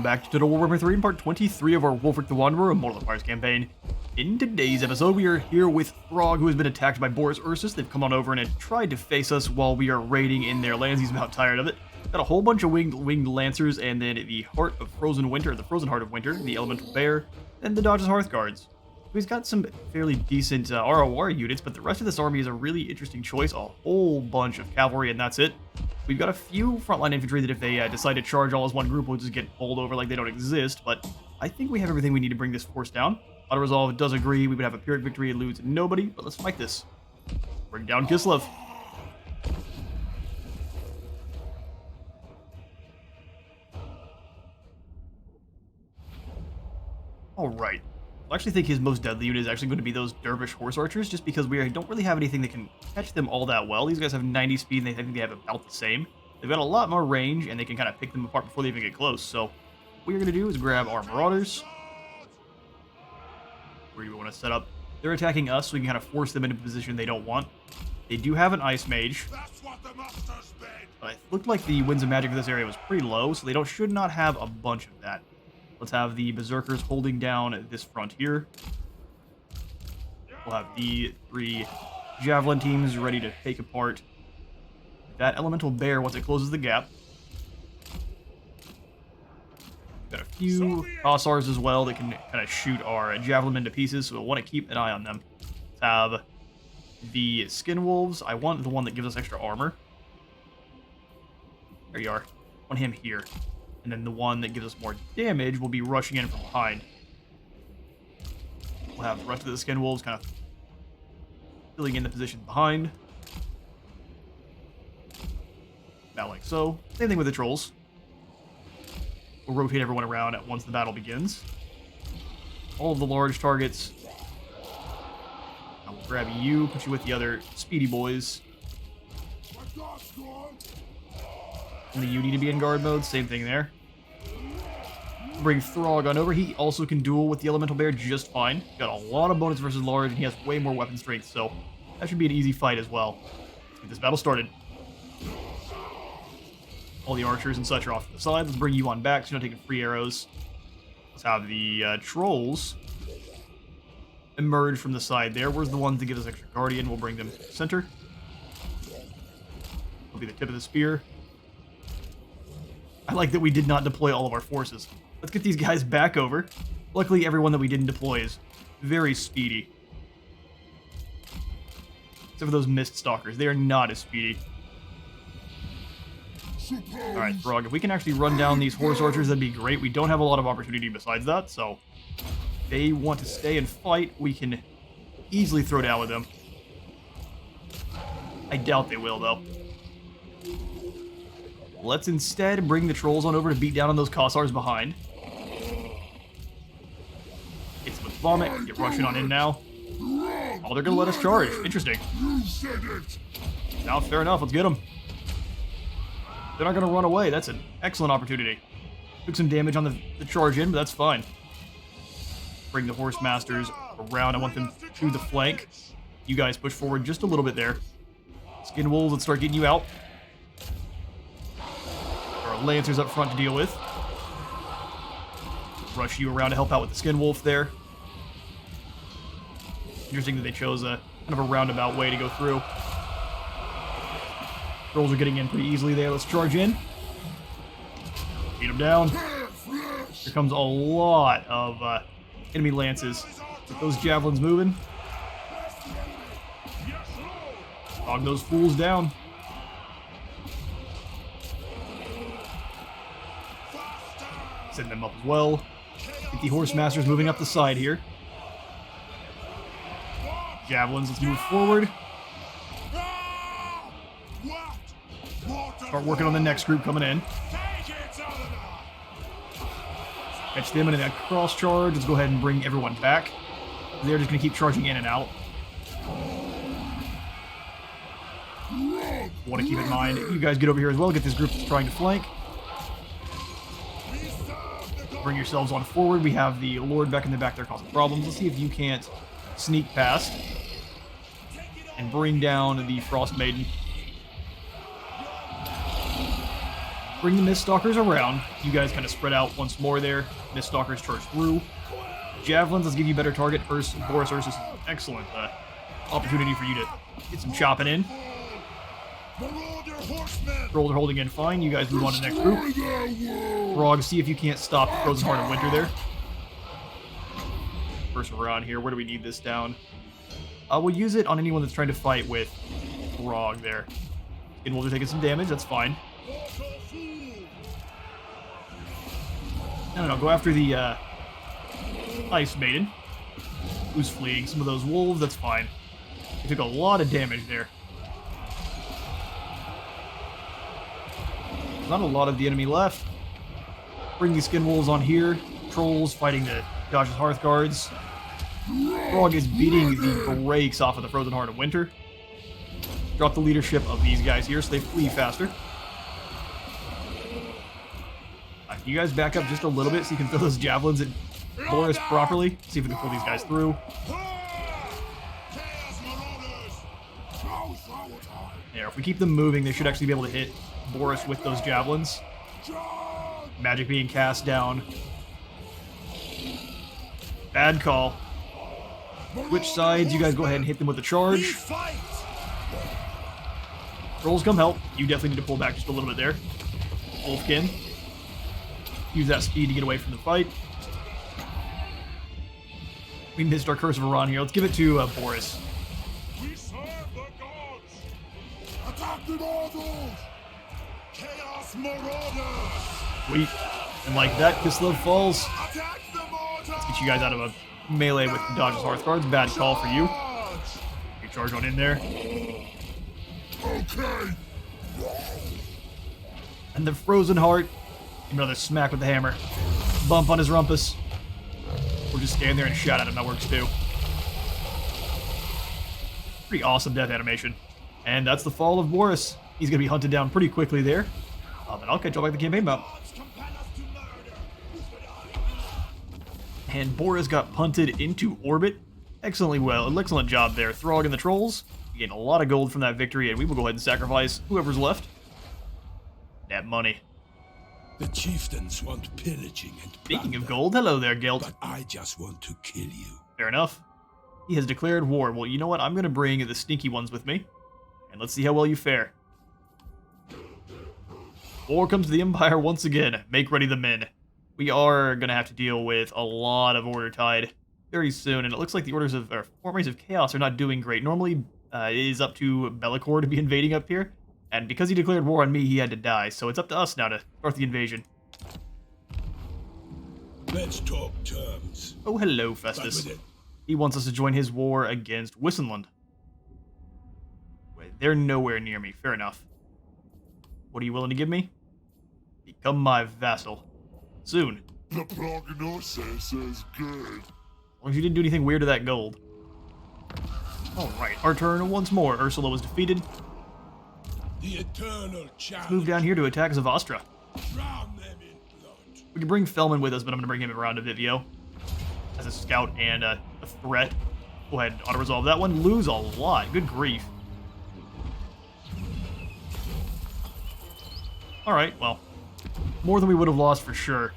back to Total Warhammer 3 in part 23 of our Wulfrik the Wanderer Immortal Empires campaign. In today's episode, we are here with Throg, who has been attacked by Boris Ursus. They've come on over and have tried to face us while we are raiding in their lands. He's about tired of it. Got a whole bunch of winged lancers, and then the Heart of Frozen Winter, the Frozen Heart of Winter, the Elemental Bear, and the Dodge's Hearth Guards. He's got some fairly decent ROR units, but the rest of this army is a really interesting choice. A whole bunch of cavalry, and that's it. We've got a few frontline infantry that if they decide to charge all as one group, will just get bowled over like they don't exist, but I think we have everything we need to bring this force down. Auto Resolve does agree we would have a Pyrrhic victory and lose nobody, but let's fight this. Bring down Kislev. Alright. I actually think his most deadly unit is actually going to be those Dervish Horse Archers, just because we don't really have anything that can catch them all that well. These guys have 90 speed, and I think they have about the same. They've got a lot more range, and they can kind of pick them apart before they even get close. So what we're going to do is grab our Marauders. Where you want to set up. They're attacking us, so we can kind of force them into a position they don't want. They do have an Ice Mage. But it looked like the Winds of Magic for this area was pretty low, so they should not have a bunch of that. Let's have the Berserkers holding down this front here. We'll have the 3 Javelin teams ready to take apart that Elemental Bear once it closes the gap. Got a few Kossars as well that can kind of shoot our Javelin into pieces, so we'll want to keep an eye on them. Let's have the Skin Wolves. I want the one that gives us extra armor. There you are. I want him here. And then the one that gives us more damage will be rushing in from behind. We'll have the rest of the Skin Wolves kind of filling in the position behind. About like so. Same thing with the Trolls. We'll rotate everyone around at once the battle begins. All of the large targets. I will grab you, put you with the other speedy boys. Only you need to be in guard mode, same thing there. Bring Throg on over. He also can duel with the Elemental Bear just fine. Got a lot of bonus versus large, and he has way more weapon strength, so that should be an easy fight as well. Let's get this battle started. All the archers and such are off to the side. Let's bring you on back so you're not taking free arrows. Let's have the trolls emerge from the side there. Where's the ones that give us extra guardian? We'll bring them to the center. Will be the tip of the spear. I like that we did not deploy all of our forces. Let's get these guys back over. Luckily, everyone that we didn't deploy is very speedy. Except for those Mist Stalkers. They are not as speedy. Alright, Throg, if we can actually run down these Horse Archers, that'd be great. We don't have a lot of opportunity besides that, so if they want to stay and fight, we can easily throw down with them. I doubt they will, though. Let's instead bring the Trolls on over to beat down on those Kossars behind. Get some Vomit, get rushing on in now. Oh, they're gonna let us charge. Interesting. Now, fair enough, let's get them. They're not gonna run away. That's an excellent opportunity. Took some damage on the charge in, but that's fine. Bring the Horse Masters around. I want them to the flank. You guys push forward just a little bit there. Skin Wolves, let's start getting you out. There are Lancers up front to deal with. Rush you around to help out with the Skin Wolf there. Interesting that they chose a kind of a roundabout way to go through. Trolls are getting in pretty easily there. Let's charge in. Beat them down. Here comes a lot of enemy lances. Get those javelins moving. Hog those fools down. Send them up as well. Get the Horse Masters moving up the side here. Javelins, let's move forward. Start working on the next group coming in. Catch them in a cross charge. Let's go ahead and bring everyone back. They're just going to keep charging in and out. Want to keep in mind, you guys get over here as well. Get this group that's trying to flank. Bring yourselves on forward. We have the Lord back in the back there causing problems. Let's see if you can't sneak past and bring down the Frost Maiden. Bring the Miststalkers around. You guys kind of spread out once more there. Miststalkers charge through. Javelins, let's give you a better target. Boris Ursus is an excellent opportunity for you to get some chopping in. Trolls are holding in fine. You guys move on to the next group. Frog, see if you can't stop Frozen Heart of Winter there. First we're on here. Where do we need this down? We'll use it on anyone that's trying to fight with Frog there. And Wolves are taking some damage. That's fine. No, go after the Ice Maiden, who's fleeing some of those wolves. That's fine. They took a lot of damage there. Not a lot of the enemy left. Bring these skin wolves on here. Trolls fighting the Dodge's Hearth Guards. Frog is beating the brakes off of the Frozen Heart of Winter. Drop the leadership of these guys here so they flee faster. You guys back up just a little bit so you can throw those javelins at Boris properly. See if we can pull these guys through. There, if we keep them moving, they should actually be able to hit Boris with those javelins. Magic being cast down. Bad call. Switch sides, you guys go ahead and hit them with the charge. Trolls come help. You definitely need to pull back just a little bit there. Wolfkin. Use that speed to get away from the fight. We missed our Curse of Iran here. Let's give it to Boris. We serve the gods! Attack the mortals! Chaos Marauders! Sweet. And like that, Kislev falls. Attack the mortals! Let's get you guys out of a melee with the Dodge's Hearth Guards. Bad call for you. You charge on in there. Okay! And the Frozen Heart. Another smack with the hammer. Bump on his rumpus. We'll just stand there and shout at him. That works too. Pretty awesome death animation. And that's the fall of Boris. He's going to be hunted down pretty quickly there. But I'll catch you back the campaign map. And Boris got punted into orbit. Excellent job there. Throg and the Trolls. You gain a lot of gold from that victory, and we will go ahead and sacrifice whoever's left. That money. The chieftains want pillaging and plunder. Speaking of gold, hello there, Gelt. But I just want to kill you. Fair enough. He has declared war. Well, you know what? I'm going to bring the sneaky ones with me. And let's see how well you fare. War comes to the Empire once again. Make ready the men. We are going to have to deal with a lot of Order Tide very soon. And it looks like the Armies of Chaos are not doing great. Normally, it is up to Bellicor to be invading up here. And because he declared war on me, he had to die. So it's up to us now to start the invasion. Let's talk terms. Oh, hello, Festus. He wants us to join his war against Wissenland. Wait, they're nowhere near me. Fair enough. What are you willing to give me? Become my vassal. Soon. The prognosis is good. As long as you didn't do anything weird to that gold. Alright, our turn once more. Ursula was defeated. The eternal challenge. Let's move down here to attack Zavastra. Drown them in blood. We can bring Felman with us, but I'm going to bring him around to Vivio. As a scout and a threat. Go ahead and auto-resolve that one. Lose a lot. Good grief. Alright, well. More than we would have lost for sure.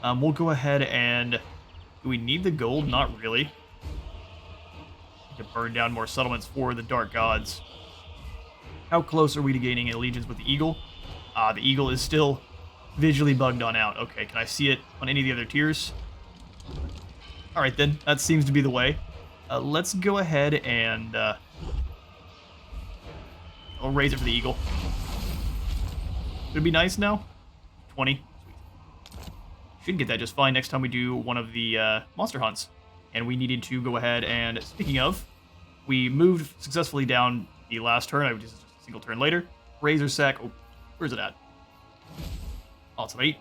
We'll go ahead and... Do we need the gold? Not really. To burn down more settlements for the Dark Gods. How close are we to gaining allegiance with the Eagle? The Eagle is still visually bugged on out. Okay, can I see it on any of the other tiers? Alright then, that seems to be the way. Let's go ahead and... I'll raise it for the Eagle. Would it be nice now? 20. Should get that just fine next time we do one of the monster hunts. And we needed to go ahead and, speaking of, we moved successfully down the last turn. I just a single turn later. Razor Sack. Oh, where's it at? Oh, it's 8.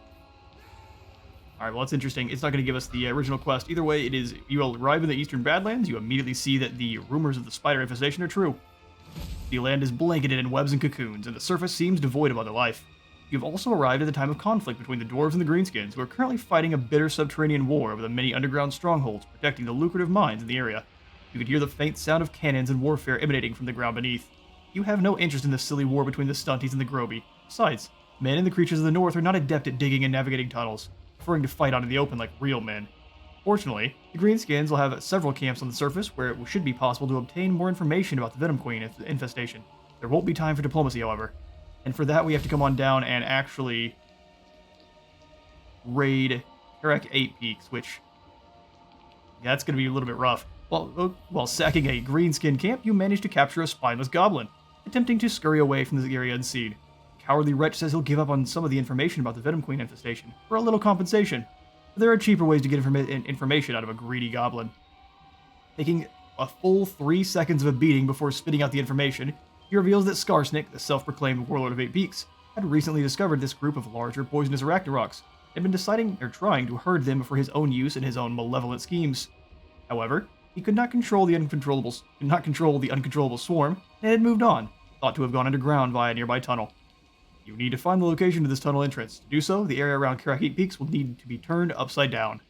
Alright, well, that's interesting. It's not going to give us the original quest. Either way, it is, you arrive in the Eastern Badlands, you immediately see that the rumors of the spider infestation are true. The land is blanketed in webs and cocoons, and the surface seems devoid of other life. You've also arrived at the time of conflict between the dwarves and the greenskins, who are currently fighting a bitter subterranean war over the many underground strongholds protecting the lucrative mines in the area. You can hear the faint sound of cannons and warfare emanating from the ground beneath. You have no interest in the silly war between the Stunties and the Groby. Besides, Men and the creatures of the north are not adept at digging and navigating tunnels, preferring to fight out in the open like real men. Fortunately, the Greenskins will have several camps on the surface where it should be possible to obtain more information about the Venom Queen infestation. There won't be time for diplomacy, however. And for that, we have to come on down and actually raid Karak 8 Peaks, which, yeah, that's going to be a little bit rough. While sacking a Greenskin camp, you manage to capture a spineless goblin, attempting to scurry away from the area unseen. The cowardly wretch says he'll give up on some of the information about the Venom Queen infestation for a little compensation. But there are cheaper ways to get information out of a greedy goblin. Taking a full 3 seconds of a beating before spitting out the information, he reveals that Skarsnik, the self-proclaimed warlord of 8 Peaks, had recently discovered this group of larger poisonous arachnaroks, and been trying to herd them for his own use and his own malevolent schemes. However, he could not control the uncontrollable swarm, and had moved on, thought to have gone underground via a nearby tunnel. You need to find the location of this tunnel entrance. To do so, the area around Karak 8 Peaks will need to be turned upside down.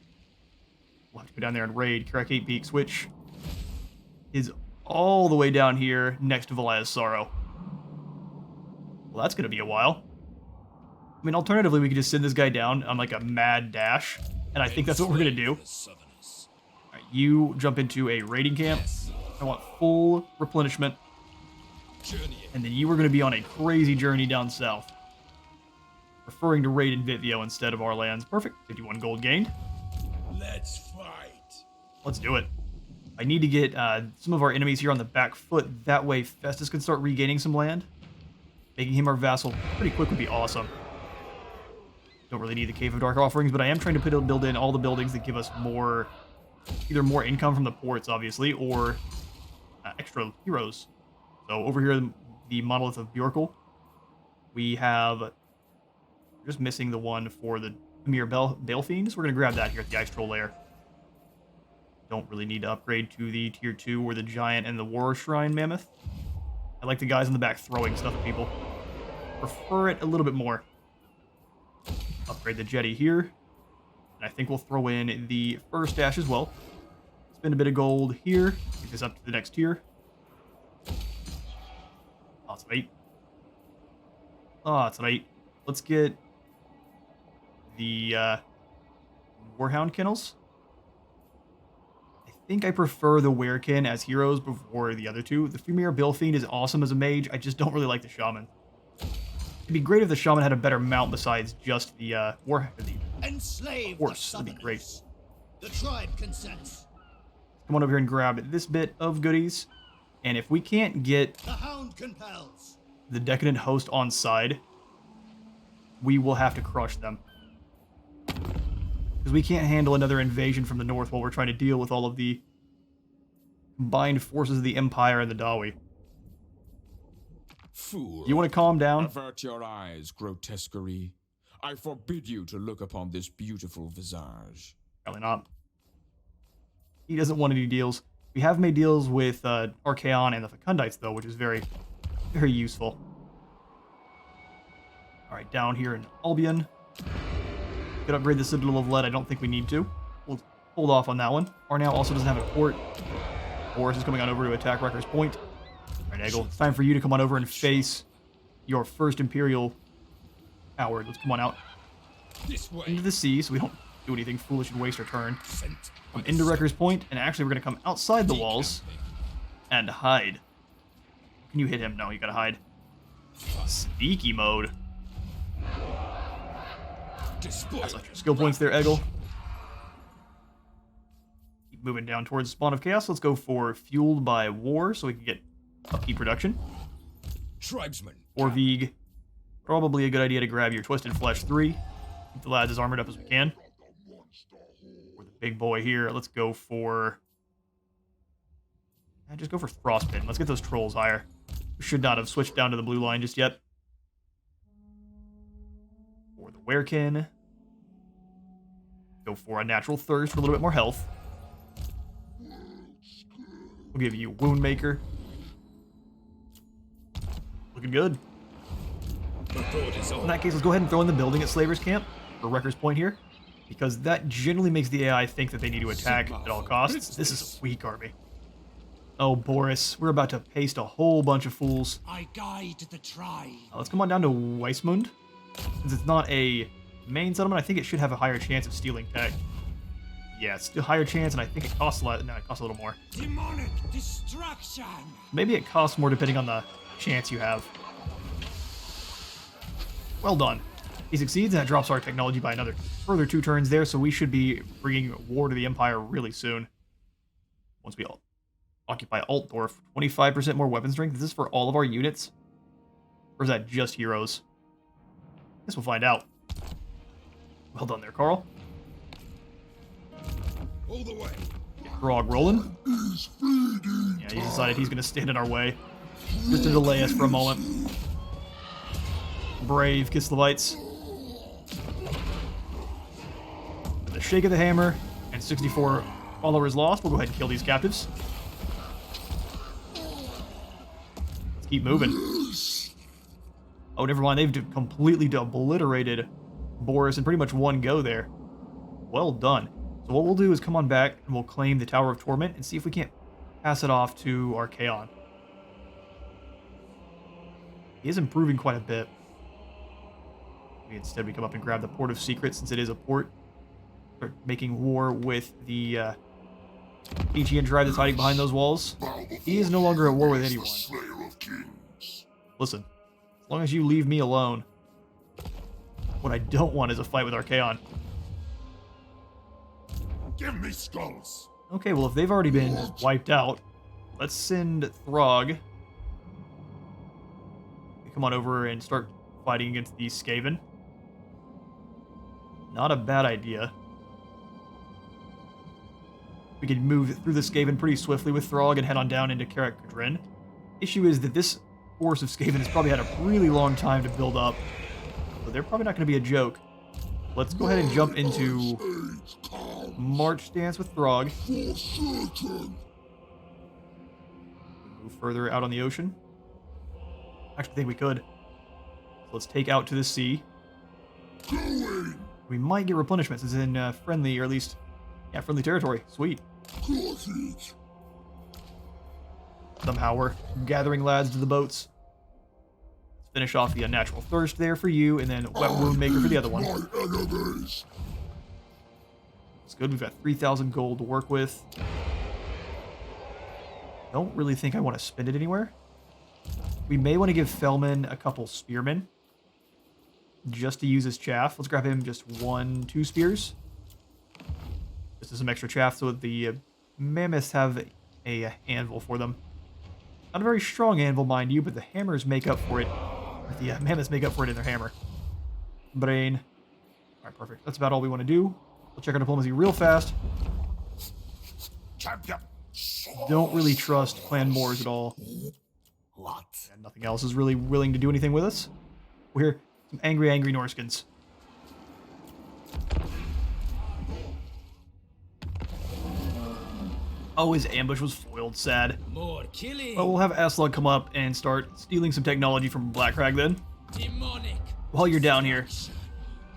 We'll have to go down there and raid Karak 8 Peaks, which is all the way down here next to Valaya's Sorrow. Well, that's going to be a while. I mean, alternatively, we could just send this guy down on like a mad dash, and I think that's what we're going to do. Alright, you jump into a raiding camp. I want full replenishment. And then you are going to be on a crazy journey down south. Preferring to raid in Vitvio instead of our lands. Perfect. 51 gold gained. Let's fight. Let's do it. I need to get some of our enemies here on the back foot. That way Festus can start regaining some land. Making him our vassal pretty quick would be awesome. Don't really need the Cave of Dark Offerings, but I am trying to build in all the buildings that give us more, either more income from the ports, obviously, or extra heroes. So over here, the Monolith of Bjorkul, we have just missing the one for the Emir Balefiend, so we're going to grab that here at the Ice Troll Lair. Don't really need to upgrade to the Tier 2 or the Giant and the War Shrine Mammoth. I like the guys in the back throwing stuff at people. Prefer it a little bit more. Upgrade the Jetty here. And I think we'll throw in the First Dash as well. Spend a bit of gold here. Get this up to the next tier. Lots of 8. Lots of 8. Let's get the Warhound Kennels. I think I prefer the Werekin as heroes before the other two. The Femir Balefiend is awesome as a mage. I just don't really like the Shaman. It'd be great if the Shaman had a better mount besides just the horse. That'd be great. The tribe consents. Come on over here and grab this bit of goodies. And if we can't get The hound compels. the Decadent Host on side, we will have to crush them. Because we can't handle another invasion from the north while we're trying to deal with all of the combined forces of the Empire and the Dawi. Fool. You want to calm down? Avert your eyes, grotesquerie. I forbid you to look upon this beautiful visage. Probably not. He doesn't want any deals. We have made deals with Archaon and the Fecundites, though, which is very, very useful. Alright, down here in Albion. Could upgrade the Citadel of Lead. I don't think we need to. We'll hold off on that one. Arnau also doesn't have a port. Boris is coming on over to attack Wrecker's Point. Alright, Eggle, it's time for you to come on over and face your first Imperial coward. Let's come on out This way. into the sea so we don't do anything foolish and waste our turn. Come into Wrecker's Point, and actually we're going to come outside the walls and hide. Can you hit him? No, you gotta hide. Sneaky mode. That's not your skill points there, Eggle. Keep moving down towards the Spawn of Chaos. Let's go for Fueled by War so we can get upkeep production. Tribesman. Or Vig. Probably a good idea to grab your Twisted Flesh 3. Keep the lads as armored up as we can. For the big boy here, let's go for... just go for Frostbitten. Let's get those trolls higher. We should not have switched down to the blue line just yet. For the Werekin. Go for a Natural Thirst for a little bit more health. We'll give you Woundmaker. Looking good. In that case, let's go ahead and throw in the building at Slaver's Camp, or Wrecker's Point here, because that generally makes the AI think that they need to attack at all costs. This is a weak army. Oh, Boris, we're about to paste a whole bunch of fools. I guide the tribe. Let's come on down to Weismund. Since it's not a main settlement, I think it should have a higher chance of stealing tech. Yeah, it's a higher chance, and I think it costs a lot. No, it costs a little more. Demonic destruction. Maybe it costs more depending on the chance you have. Well done. He succeeds, and that drops our technology by another further 2 turns there, so we should be bringing war to the Empire really soon. Once we occupy Altdorf. 25% more weapon strength. Is this for all of our units? Or is that just heroes? I guess we'll find out. Well done there, Carl. All the way. Grog rolling. Yeah, he's decided he's going to stand in our way. Just to delay us for a moment. Brave Kislevites. With a shake of the hammer and 64 followers lost, we'll go ahead and kill these captives. Let's keep moving. Oh, never mind. They've completely obliterated Boris in pretty much one go there. Well done. So what we'll do is come on back and we'll claim the Tower of Torment and see if we can't pass it off to Archaon. He is improving quite a bit. Instead, we come up and grab the Port of Secrets since it is a port. Start making war with the Aegean tribe that's hiding behind those walls. He is no longer at war with anyone. Slayer of kings. Listen, as long as you leave me alone, what I don't want is a fight with Archaon. Give me skulls. Okay, well, if they've already been wiped out, let's send Throg. Come on over and start fighting against the Skaven. Not a bad idea. We can move through the Skaven pretty swiftly with Throg and head on down into Karak Kadrin. Issue is that this force of Skaven has probably had a really long time to build up, so they're probably not going to be a joke. Let's go ahead and jump into March stance with Throg. Move further out on the ocean. Actually, I think we could. So let's take out to the sea. We might get replenishments. It's in friendly, or at least, yeah, friendly territory. Sweet. Somehow we're gathering lads to the boats. Let's finish off the Unnatural Thirst there for you, and then Wet Wound Maker for the other one. It's good. We've got 3,000 gold to work with. Don't really think I want to spend it anywhere. We may want to give Fellman a couple spearmen just to use as chaff. Let's grab him just 2 spears. Just as some extra chaff so that the mammoths have a anvil for them. Not a very strong anvil, mind you, but the hammers make up for it. The mammoths make up for it in their hammer. Brain. Alright, perfect. That's about all we want to do. We'll check our diplomacy real fast. Champion. Don't really trust Clan Moors at all. What? And nothing else is really willing to do anything with us. We're some angry Norskins. Oh, his ambush was foiled. Sad. More killing. Well, we'll have Aslug come up and start stealing some technology from Blackcrag then. Demonic. While you're down here,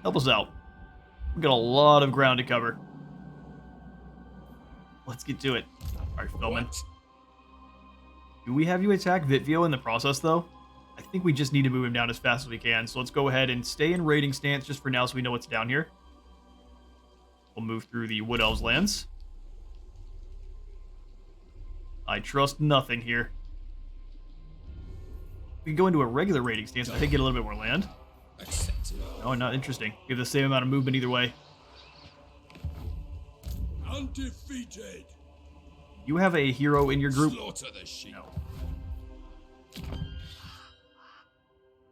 help us out. We've got a lot of ground to cover. Let's get to it. Alright, Philman. Do we have you attack Vitvio in the process, though? I think we just need to move him down as fast as we can, so let's go ahead and stay in raiding stance just for now so we know what's down here. We'll move through the Wood Elves lands. I trust nothing here. We can go into a regular raiding stance, I think get a little bit more land. No, not interesting. We have the same amount of movement either way. Undefeated. You have a hero in your group? Slaughter the sheep. No.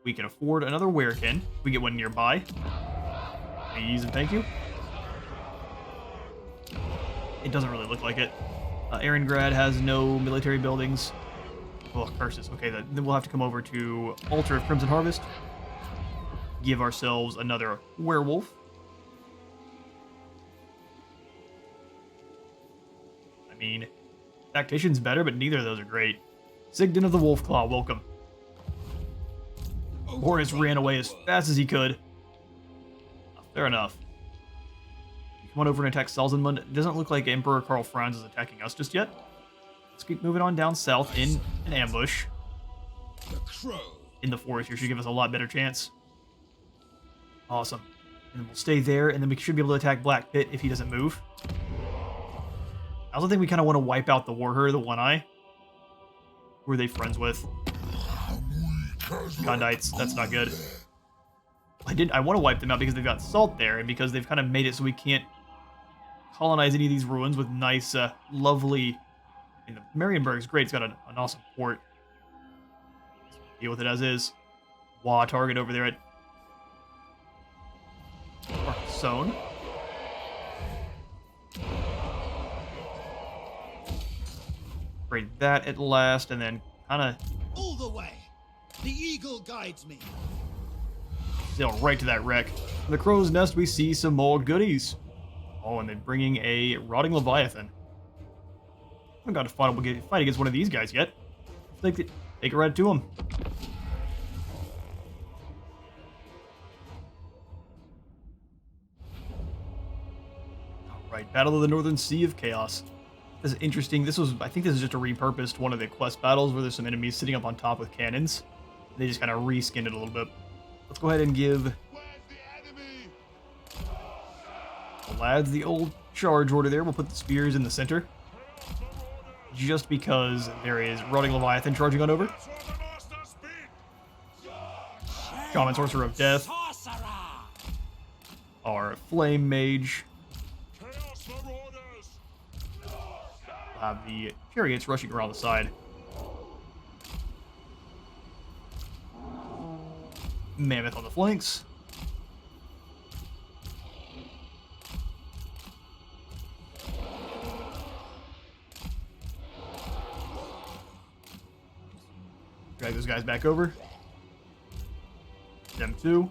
We can afford another werekin. We get one nearby. Please and thank you. It doesn't really look like it. Aarongrad has no military buildings. Oh, curses. Okay, then we'll have to come over to Altar of Crimson Harvest. Give ourselves another werewolf. I mean, Tactician's better, but neither of those are great. Sigden of the Wolfclaw, welcome. Boris ran away as fast as he could. Fair enough. Come on over and attack Salzenmund. It doesn't look like Emperor Karl Franz is attacking us just yet. Let's keep moving on down south in an ambush. The crow. In the forest here should give us a lot better chance. Awesome. And then we'll stay there, and then we should be able to attack Black Pit if he doesn't move. I also think we kind of want to wipe out the Warher, the One Eye. Who are they friends with? Gondites. That's not good. I want to wipe them out because they've got salt there, and because they've kind of made it so we can't colonize any of these ruins with nice, lovely... I mean, Marienburg's great. It's got an awesome port. Deal with it as is. Wah target over there at Carcassonne. Break that at last, and then kind of All the way. The eagle guides me. sail right to that wreck. In the crow's nest, we see some more goodies. Oh, and they're bringing a rotting leviathan. I haven't got to fight against one of these guys yet. Take it right to him. Alright, Battle of the Northern Sea of Chaos. This is interesting. I think this is just a repurposed one of the quest battles where there's some enemies sitting up on top with cannons. They just kind of reskinned it a little bit. Let's go ahead and give the lads the old charge order there. We'll put the spears in the center. Just because there is Rotting Leviathan charging on over. Shaman Sorcerer of Death. Our Flame Mage. Have the chariots rushing around the side. Mammoth on the flanks. Drag those guys back over. Them too.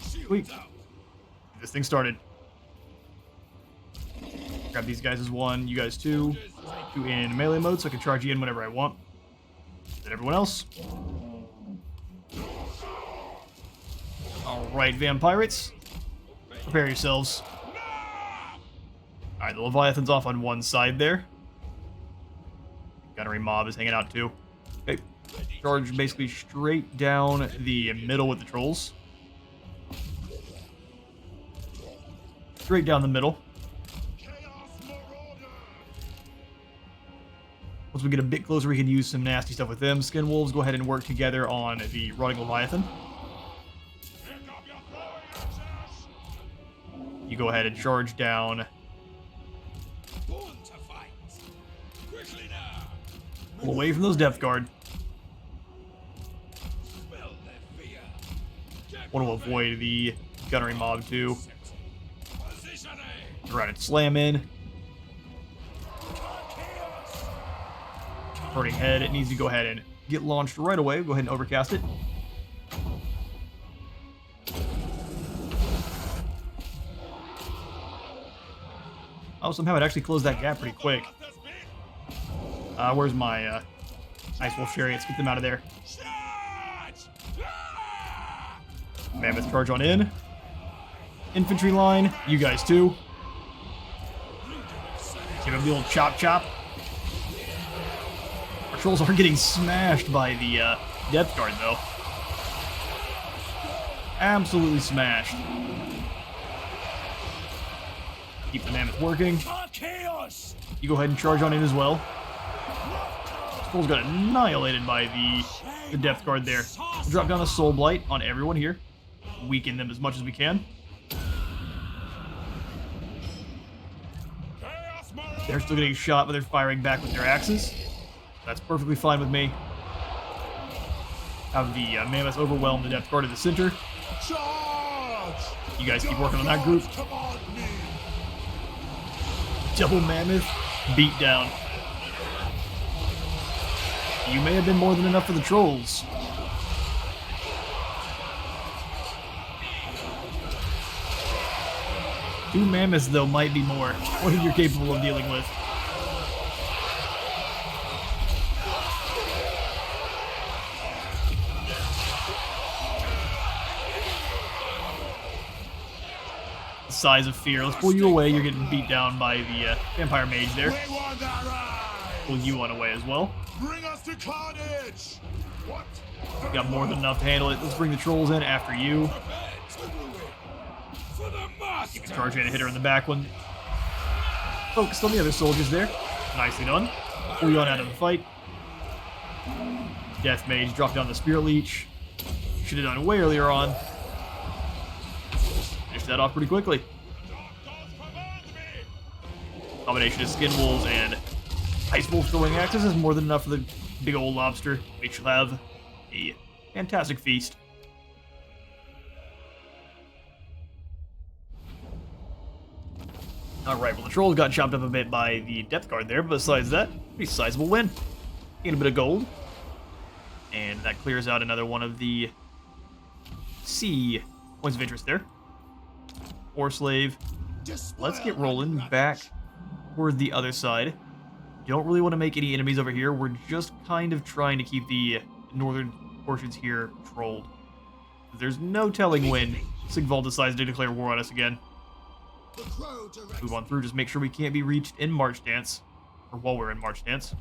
Sweet. Get this thing started. Grab these guys as one, you guys two. You in melee mode so I can charge you in whenever I want. Then everyone else. Alright, Vampirates. Prepare yourselves. Alright, the Leviathan's off on one side there. Gunnery Mob is hanging out too. Okay. Charge basically straight down the middle with the trolls. Straight down the middle. Once we get a bit closer, we can use some nasty stuff with them. Skin Wolves go ahead and work together on the Rotting Leviathan. You go ahead and charge down. Pull away from those Depth Guard. Want to avoid the Gunnery Mob too. Right, and slam in. Burning Head, it needs to go ahead and get launched right away. Go ahead and overcast it. Oh, somehow it actually closed that gap pretty quick. Where's my Ice Wolf Chariots? Get them out of there. Mammoth charge on in. Infantry line, you guys too. Give him the old chop chop. Our trolls are getting smashed by the Depth Guard though. Absolutely smashed. Keep the Mammoth working. You go ahead and charge on in as well. Trolls got annihilated by the Depth Guard there. We'll drop down a Soul Blight on everyone here. Weaken them as much as we can. They're still getting shot, but they're firing back with their axes. That's perfectly fine with me. Have the Mammoth overwhelm the Depth Guard at the center. You guys keep working on that group. Double Mammoth beat down. You may have been more than enough for the trolls. Two Mammoths, though, might be more. What are you capable of dealing with? The size of fear. Let's pull you away. You're getting beat down by the Vampire Mage there. Pull you on away as well. Bring us to carnage! What? Got more than enough to handle it. Let's bring the trolls in after you. For the master. Charge in and hit her in the back one. Focused on the other soldiers there. Nicely done. Fully on out of the fight. Death Mage dropped down the Spirit Leech. Should have done way earlier on. Finished that off pretty quickly. Combination of Skin Wolves and Ice Wolf throwing axes is more than enough for the big old lobster. We shall have a fantastic feast. Alright, well the trolls got chopped up a bit by the depth guard there, but besides that, pretty sizable win. Gained a bit of gold. And that clears out another one of the sea points of interest there. War Slave. Let's get rolling back toward the other side. Don't really want to make any enemies over here. We're just kind of trying to keep the northern portions here controlled. There's no telling when Sigvald decides to declare war on us again. Move on through, just make sure we can't be reached in March Dance. Or while we're in March Dance.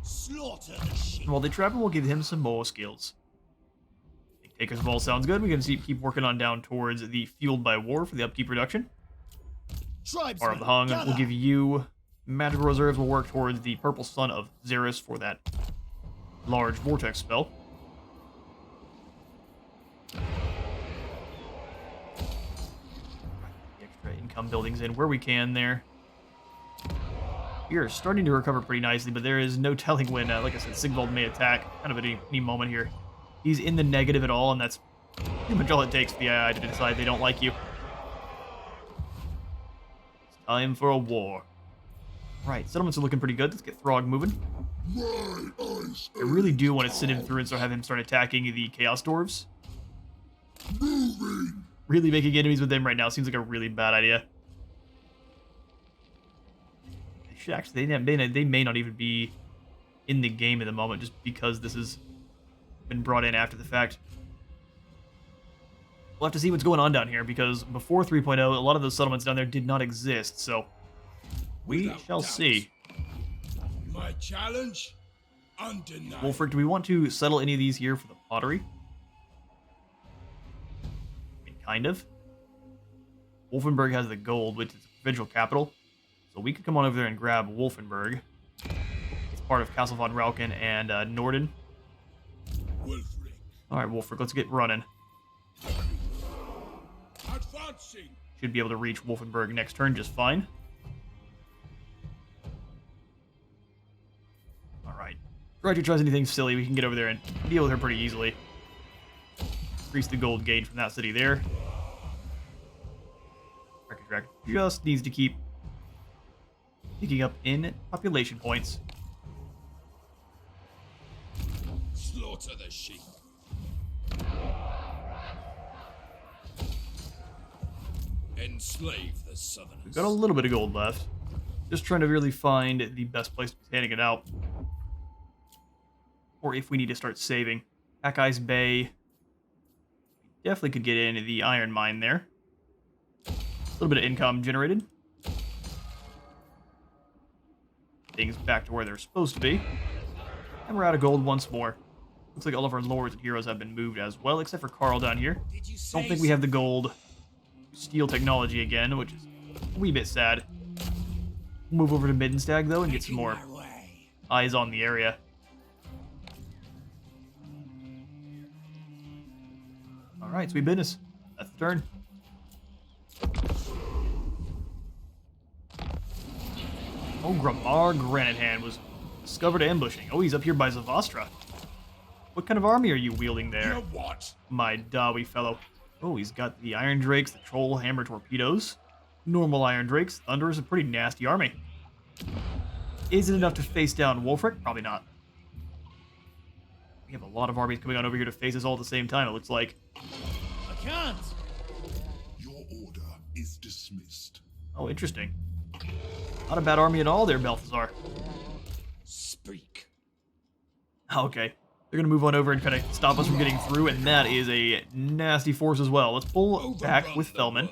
Slaughter the sheep. While they travel, we'll give him some more skills. Takers of all sounds good. We can keep working on down towards the Fueled by War for the upkeep reduction. Bar of the Hung, we'll give you magical reserves. We'll work towards the Purple Sun of Xeris for that large vortex spell. The extra income buildings in where we can there. We are starting to recover pretty nicely, but there is no telling when, like I said, Sigvald may attack kind of at any moment here. He's in the negative at all, and that's pretty much all it takes for the AI to decide they don't like you. It's time for a war. Right, settlements are looking pretty good. Let's get Throg moving. I really do want to send him through and have him start attacking the Chaos Dwarves. Really making enemies with them right now seems like a really bad idea. They should actually, they may not even be in the game at the moment just because this has been brought in after the fact. We'll have to see what's going on down here because before 3.0, a lot of those settlements down there did not exist, so we shall see. My challenge? Undeniable. Wulfrik, do we want to settle any of these here for the pottery? I mean, kind of. Wolfenburg has the gold, which is the provincial capital, so we could come on over there and grab Wolfenburg. It's part of Castle von Rauken and Norden. Wulfrik. Alright, Wulfrik, let's get running. Advancing. Should be able to reach Wolfenburg next turn just fine. Alright. If Roger tries anything silly, we can get over there and deal with her pretty easily. Increase the gold gain from that city there. Wreckage just needs to keep picking up in population points. Slaughter the sheep. Enslave the southerners. We've got a little bit of gold left. Just trying to really find the best place to be handing it out. Or if we need to start saving. Hackeyes Bay. Definitely could get in the iron mine there. A little bit of income generated. Things back to where they're supposed to be. And we're out of gold once more. Looks like all of our lords and heroes have been moved as well, except for Carl down here. Don't think we have the gold steel technology again, which is a wee bit sad. We'll move over to Middenstag, though, and get some more eyes on the area. Alright, sweet business. That's the turn. Oh, Gramar Granite Hand was discovered ambushing. Oh, he's up here by Zavastra. What kind of army are you wielding there? You what? My Dawi fellow. Oh, he's got the Iron Drakes, the Troll Hammer Torpedoes. Normal Iron Drakes. Thunder is a pretty nasty army. Is it enough to face down Wulfrik? Probably not. We have a lot of armies coming on over here to face us all at the same time, it looks like. I can't. Your order is dismissed. Oh, interesting. Not a bad army at all there, Balthazar. Speak. Okay. They're going to move on over and kind of stop us from getting through, and that is a nasty force as well. Let's pull back with Thelman.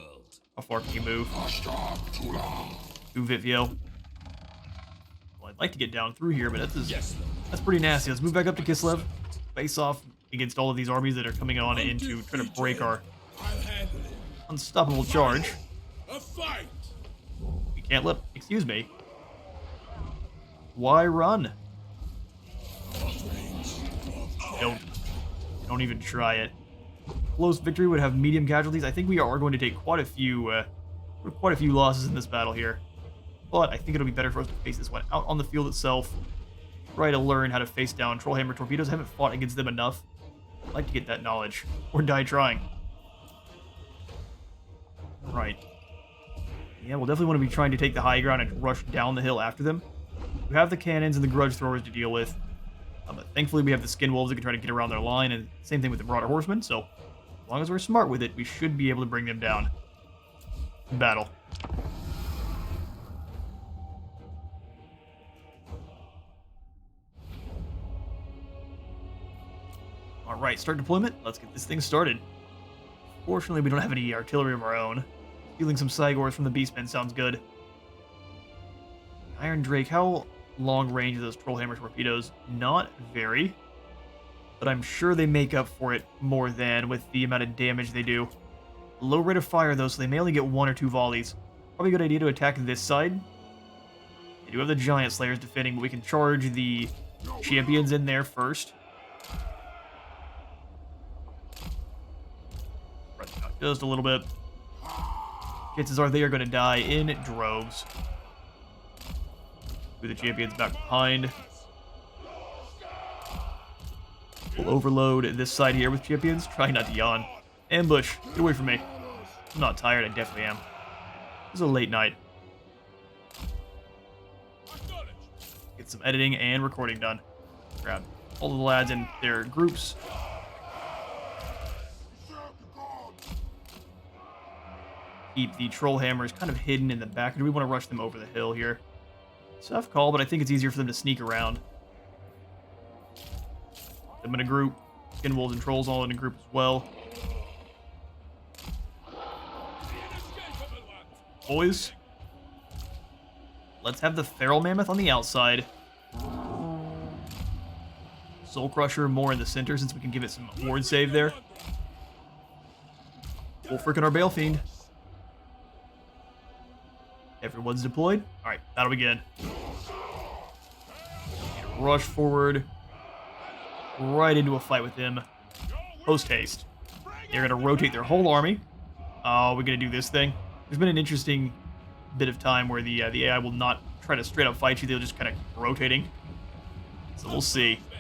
How far can you move? To Vivio. Well, I'd like to get down through here, but that's pretty nasty. Let's move back up to Kislev. Face off against all of these armies that are coming on in to try to break our I'll handle it. unstoppable charge. A fight! We can't let... Excuse me. Why run? Don't even try it. Close victory would have medium casualties. I think we are going to take quite a few losses in this battle here. But I think it'll be better for us to face this one out on the field itself. Try to learn how to face down Trollhammer torpedoes. I haven't fought against them enough. I'd like to get that knowledge. Or die trying. Right. Yeah, we'll definitely want to be trying to take the high ground and rush down the hill after them. We have the cannons and the grudge throwers to deal with. But thankfully we have the skin wolves that can try to get around their line, and same thing with the Marauder horsemen, so as long as we're smart with it, we should be able to bring them down. Battle. Alright, start deployment. Let's get this thing started. Fortunately, we don't have any artillery of our own. Stealing some Cygors from the Beastmen sounds good. Iron Drake, how long range are those Trollhammer torpedoes? Not very. But I'm sure they make up for it more than with the amount of damage they do. Low rate of fire, though, so they may only get 1 or 2 volleys. Probably a good idea to attack this side. They do have the Giant Slayers defending, but we can charge the champions in there first. Press it out just a little bit. Chances are they are going to die in droves. With the champions back behind. We'll overload this side here with champions. Try not to yawn. Ambush. Get away from me. I'm not tired. I definitely am. It's a late night. Get some editing and recording done. Grab all of the lads in their groups. Keep the troll hammers kind of hidden in the back. Do we want to rush them over the hill here? Tough call, but I think it's easier for them to sneak around. Them in a group. Skin wolves and trolls all in a group as well. Boys, let's have the Feral Mammoth on the outside. Soul Crusher more in the center since we can give it some ward save there. Wulfrik and our Bale Fiend. Everyone's deployed. Alright, that'll begin. Rush forward. Right into a fight with them. Post haste. They're going to rotate their whole army. Oh, we're going to do this thing. There's been an interesting bit of time where the AI will not try to straight up fight you. They'll just kind of keep rotating. So we'll see. Yeah,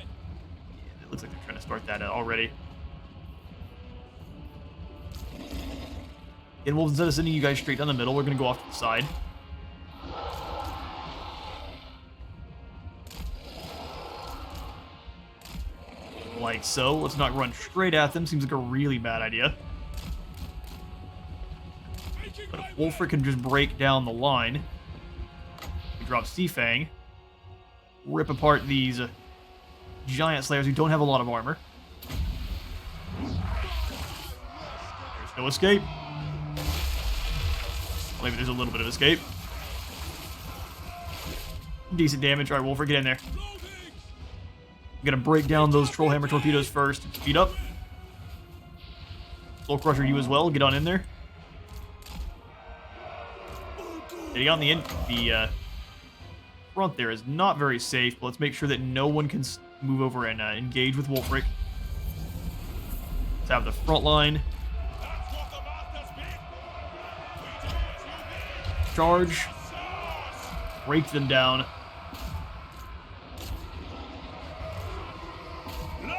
it looks like they're trying to start that already. And well, instead of sending you guys straight down the middle, we're going to go off to the side. Like so. Let's not run straight at them. Seems like a really bad idea. But if Wulfrik can just break down the line, we drop Seafang, rip apart these giant slayers who don't have a lot of armor. There's no escape. Maybe there's a little bit of escape. Decent damage. Alright, Wulfrik, get in there. I'm gonna break down those Trollhammer torpedoes first. Speed up. Soul Crusher, you as well. Get on in there. Getting on the front there is not very safe, but let's make sure that no one can move over and engage with Wulfrik. Let's have the front line. Charge. Break them down.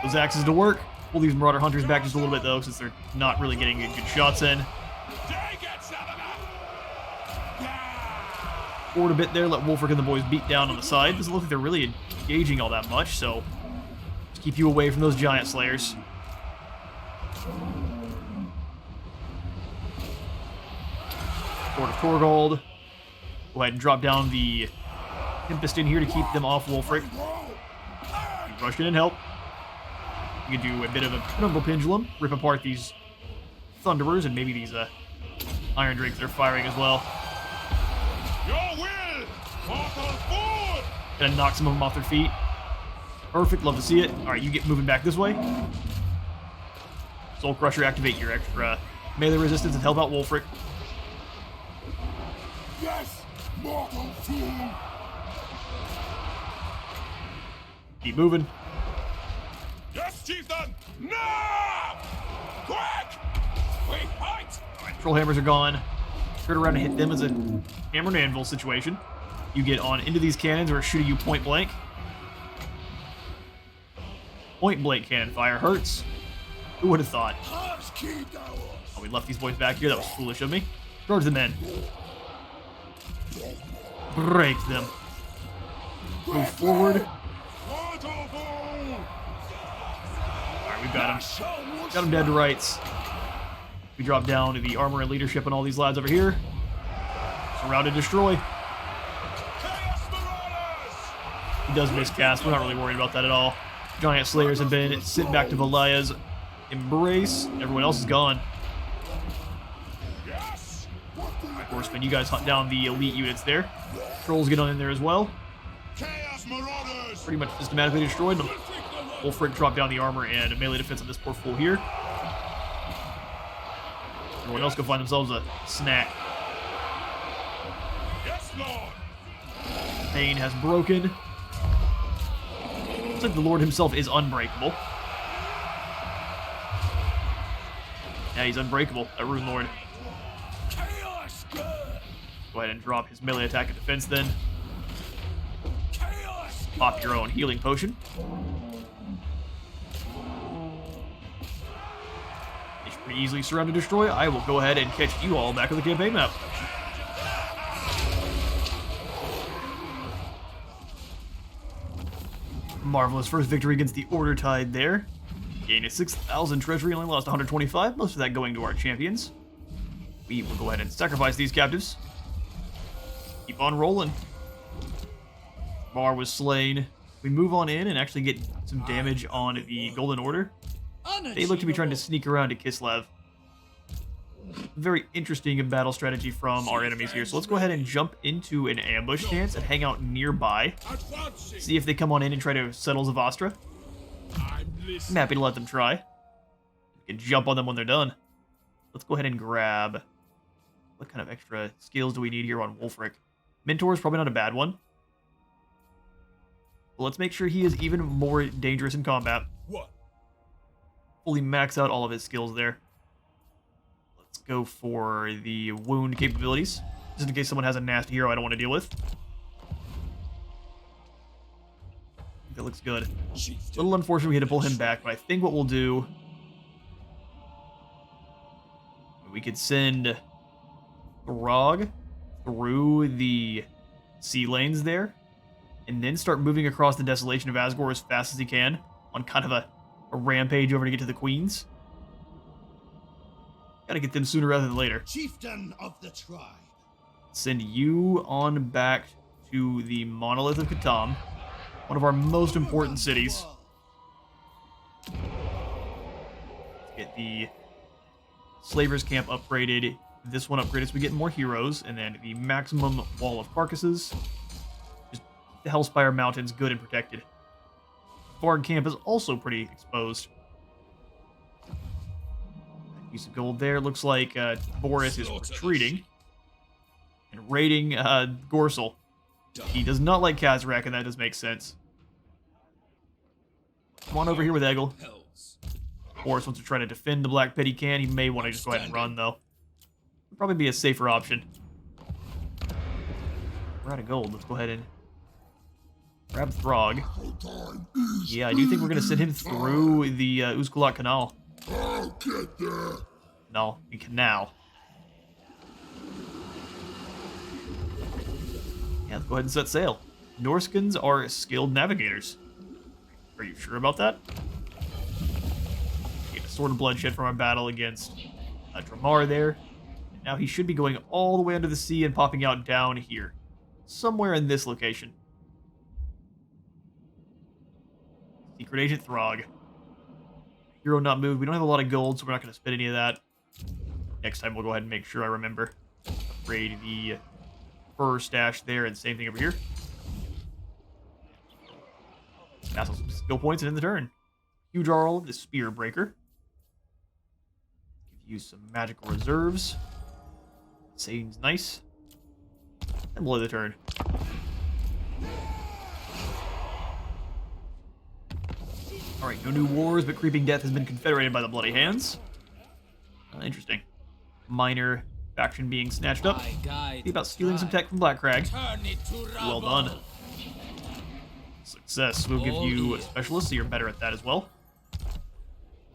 Those axes to work. Pull these Marauder Hunters back just a little bit, though, since they're not really getting good shots in. Forward a bit there, let Wulfrik and the boys beat down on the side. Doesn't look like they're really engaging all that much, so just keep you away from those Giant Slayers. Sword of Torgold. Go ahead and drop down the Tempest in here to keep them off Wulfrik. You rush in and help. You can do a bit of a Penumbral Pendulum, rip apart these Thunderers and maybe these Iron Drakes that are firing as well. Gonna knock some of them off their feet. Perfect, love to see it. Alright, you get moving back this way. Soul Crusher, activate your extra melee resistance and help out Wulfrik. Yes, mortal fool! Keep moving. Yes, chieftain! Now! Quick! Wait, fight! Troll hammers are gone. Turn around and hit them as a hammer and anvil situation. You get on into these cannons or shooting you point blank. Point blank cannon fire hurts. Who would have thought? Oh, we left these boys back here. That was foolish of me. Charge the men. Break them. Move forward. Alright, we've got him. Got him dead to rights. We drop down to the armor and leadership on all these lads over here. Surround and destroy. He does miscast. We're not really worried about that at all. Giant Slayers have been sent back to Valaya's embrace. Everyone else is gone. Horsemen, you guys hunt down the elite units there. Trolls get on in there as well. Pretty much systematically destroyed them. Wulfrik dropped down the armor and melee defense on this poor fool here. Everyone else go find themselves a snack. Pain has broken. Looks like the Lord himself is unbreakable. Yeah, he's unbreakable, that Rune Lord. Go ahead and drop his melee attack and defense then. Pop your own healing potion. You should pretty easily surround and destroy. I will go ahead and catch you all back on the campaign map. Marvelous first victory against the Order Tide there. Gained a 6,000 treasury, only lost 125, most of that going to our champions. We will go ahead and sacrifice these captives. Keep on rolling. Bar was slain. We move on in and actually get some damage on the Golden Order. They look to be trying to sneak around to Kislev. Very interesting battle strategy from our enemies here. So let's go ahead and jump into an ambush stance and hang out nearby. See if they come on in and try to settle Zavastra. I'm happy to let them try. We can jump on them when they're done. Let's go ahead and grab... What kind of extra skills do we need here on Wulfrik? Mentor is probably not a bad one. But let's make sure he is even more dangerous in combat. What? Fully max out all of his skills there. Let's go for the wound capabilities, just in case someone has a nasty hero I don't want to deal with. That looks good. A little unfortunate we had to pull him back, but I think what we'll do... We could send Throg through the sea lanes there, and then start moving across the desolation of Asgore as fast as he can on kind of a rampage over to get to the Queens. Gotta get them sooner rather than later. Chieftain of the tribe. Send you on back to the Monolith of Katam, one of our most important cities. Get the Slavers Camp upgraded. This one upgraded so we get more heroes, and then the maximum wall of carcasses. Just keep the Hellspire Mountains good and protected. Varg Camp is also pretty exposed. Piece of gold there. Looks like Boris is retreating and raiding Gorsel. He does not like Kazrak, and that does make sense. Come on over here with Eggle. Boris wants to try to defend the Black Pit he can. He may want to just go ahead and run, though. Would probably be a safer option. We're out of gold. Let's go ahead and grab Throg. Yeah, I do think we're going to send him through the Uzkulak Canal. I'll get there. No, the canal. Yeah, let's go ahead and set sail. Norskins are skilled navigators. Are you sure about that? Get a Sword of Bloodshed from our battle against Dramar there. And now he should be going all the way under the sea and popping out down here. Somewhere in this location. Secret Agent Throg. Hero not moved. We don't have a lot of gold, so we're not going to spend any of that. Next time we'll go ahead and make sure I remember. Upgrade the fur stash there, and same thing over here. Pass on some skill points and end the turn. Huge Arl, the Spear Breaker. Give Use some magical reserves. Seems nice. And blow the turn. Alright, no new wars, but creeping death has been confederated by the Bloody Hands. Interesting. Minor faction being snatched up. See about stealing some tech from Black Crag. Well done. Success. We'll give you a specialist, so you're better at that as well.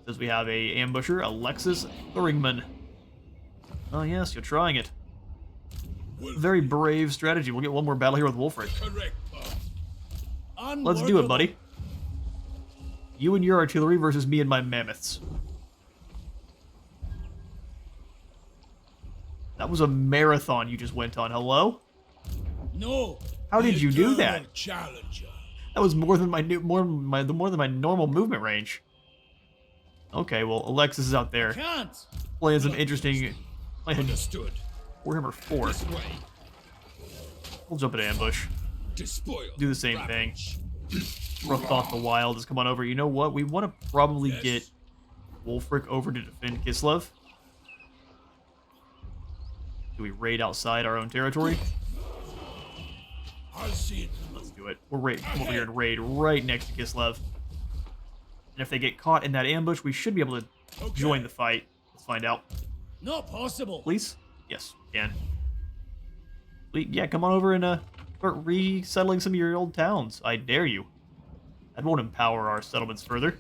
Says we have a ambusher, Alexis Thuringman. Oh yes, you're trying it. Very brave strategy. We'll get one more battle here with Wulfrik. Let's do it, buddy. You and your artillery versus me and my mammoths. That was a marathon you just went on. Hello? No. How did you do that? Challenger. That was more than my more than my normal movement range. Okay, well Alexis is out there Can't. playing some interesting. Understood. Warhammer 4. This way. We'll jump into ambush. Despoil. Do the same Ravage. thing. Rothgoth the Wild has come on over. You know what? We want to probably get Wulfrik over to defend Kislev. Do we raid outside our own territory? I'll see it. Let's do it. We'll come over here and raid right next to Kislev. And if they get caught in that ambush, we should be able to join the fight. Let's find out. Not possible. Please? Yes, we can. Yeah, come on over and start resettling some of your old towns. I dare you. That won't empower our settlements further.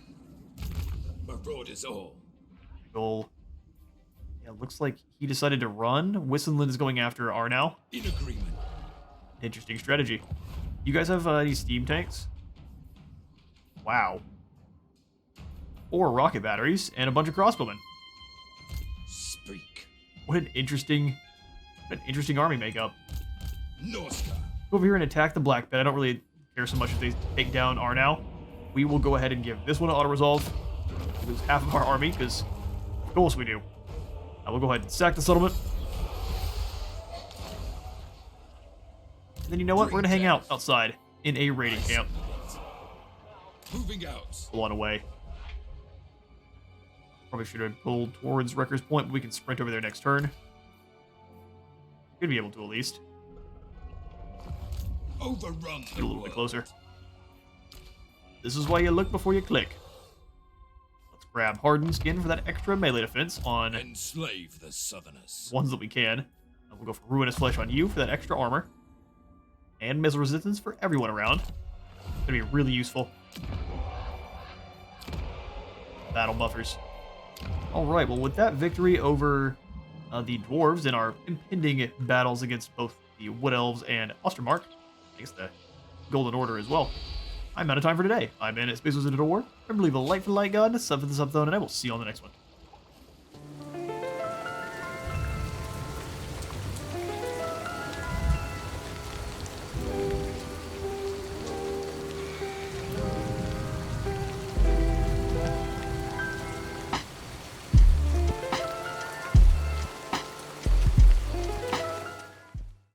Marauders all. Goal. Yeah, looks like he decided to run. Wissenland is going after Arnau. In agreement. Interesting strategy. You guys have any steam tanks? Wow. 4 rocket batteries and a bunch of crossbowmen. Speak. What an interesting army makeup. Norska. Go over here and attack the Black Bed. I don't really care so much if they take down Arnau. We will go ahead and give this one an auto-resolve. Lose half of our army, because of course we do. We'll go ahead and sack the settlement. And then you know what? We're going to hang out outside in a raiding camp. Moving out. Pull on away. Probably should have pulled towards Wrecker's Point, but we can sprint over there next turn. Should be able to at least. Overrun Get the a little bit world. closer. This is why you look before you click. Let's grab Hardened Skin for that extra melee defense on Enslave the Southerners. ones that we can. And we'll go for Ruinous Flesh on you for that extra armor. And missile resistance for everyone around. It's gonna be really useful. Battle buffers. Alright, well with that victory over the dwarves in our impending battles against both the Wood Elves and Ostermark, I guess the Golden Order as well, I'm out of time for today. I'm in at Space Wizard at War. Remember to leave a like for the light god, a sub for the sub zone, and I will see you on the next one.